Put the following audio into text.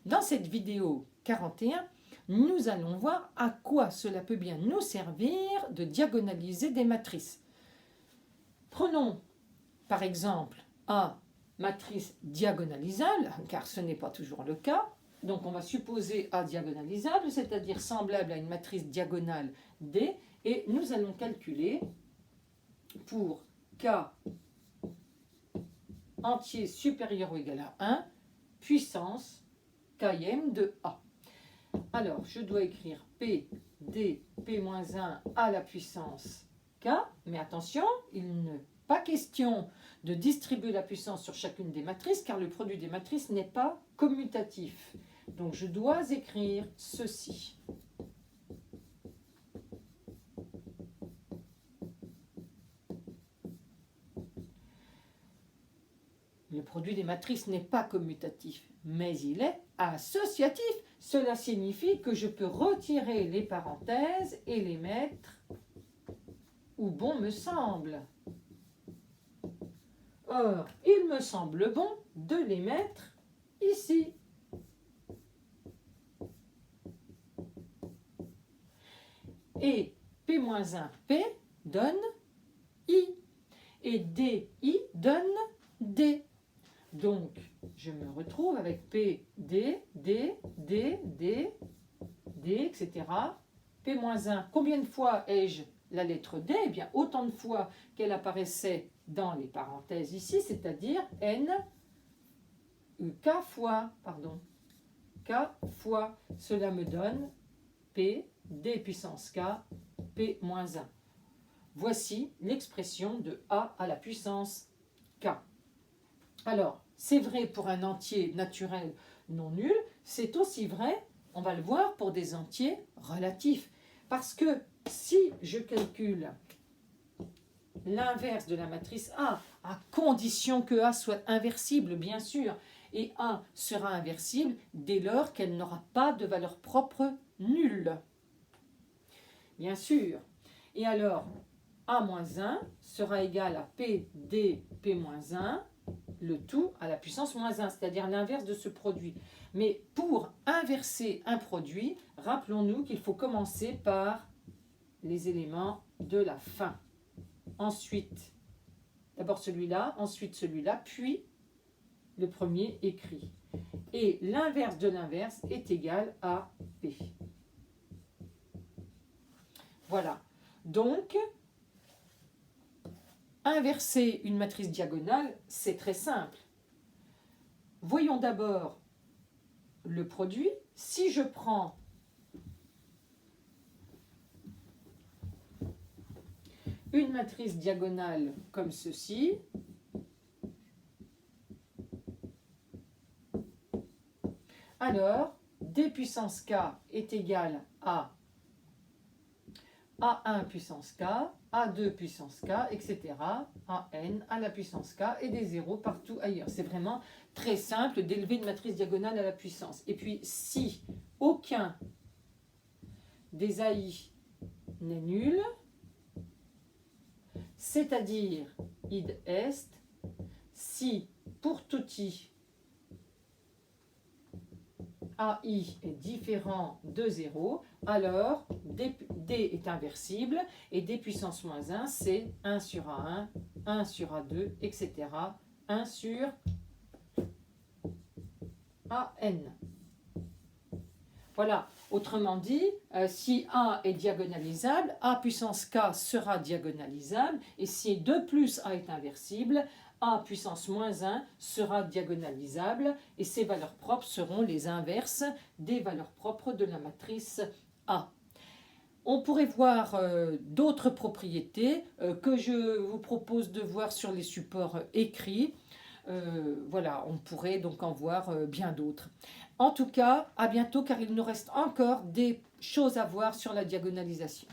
Dans cette vidéo 41, nous allons voir à quoi cela peut bien nous servir de diagonaliser des matrices. Prenons par exemple A, matrice diagonalisable, car ce n'est pas toujours le cas. Donc on va supposer A diagonalisable, c'est-à-dire semblable à une matrice diagonale D, et nous allons calculer pour K entier supérieur ou égal à 1, puissance km de A. Alors, je dois écrire P, D, P-1 à la puissance K, mais attention, il n'est pas question de distribuer la puissance sur chacune des matrices, car le produit des matrices n'est pas commutatif. Donc, je dois écrire ceci. Le produit des matrices n'est pas commutatif, mais il est associatif. Cela signifie que je peux retirer les parenthèses et les mettre où bon me semble. Or, il me semble bon de les mettre ici. Et P-1P donne I. Et DI donne D. Donc, je me retrouve avec P, D, D, D, D, D, etc. P-1, combien de fois ai-je la lettre D? Eh bien, autant de fois qu'elle apparaissait dans les parenthèses ici, c'est-à-dire N, K fois, K fois. Cela me donne P, D puissance K, P-1. Voici l'expression de A à la puissance K. Alors, c'est vrai pour un entier naturel non nul, c'est aussi vrai, on va le voir, pour des entiers relatifs. Parce que si je calcule l'inverse de la matrice A, à condition que A soit inversible, bien sûr, et A sera inversible dès lors qu'elle n'aura pas de valeur propre nulle. Bien sûr. Et alors, A-1 sera égal à P, D, P-1, le tout à la puissance moins 1, c'est-à-dire l'inverse de ce produit. Mais pour inverser un produit, rappelons-nous qu'il faut commencer par les éléments de la fin. Ensuite, d'abord celui-là, ensuite celui-là, puis le premier écrit. Et l'inverse de l'inverse est égal à P. Voilà. Donc, inverser une matrice diagonale, c'est très simple. Voyons d'abord le produit. Si je prends une matrice diagonale comme ceci, alors D puissance K est égal à A1 puissance K, A2 puissance K, etc. AN à la puissance K et des zéros partout ailleurs. C'est vraiment très simple d'élever une matrice diagonale à la puissance. Et puis, si aucun des AI n'est nul, c'est-à-dire id est, si pour tout I, AI est différent de 0, alors D est inversible et D puissance moins 1, c'est 1 sur A1, 1 sur A2, etc. 1 sur AN. Voilà, autrement dit, si A est diagonalisable, A puissance K sera diagonalisable, et si 2 plus A est inversible, A puissance moins 1 sera diagonalisable, et ses valeurs propres seront les inverses des valeurs propres de la matrice A. On pourrait voir d'autres propriétés que je vous propose de voir sur les supports écrits. Voilà, on pourrait donc en voir bien d'autres. En tout cas, à bientôt, car il nous reste encore des choses à voir sur la diagonalisation.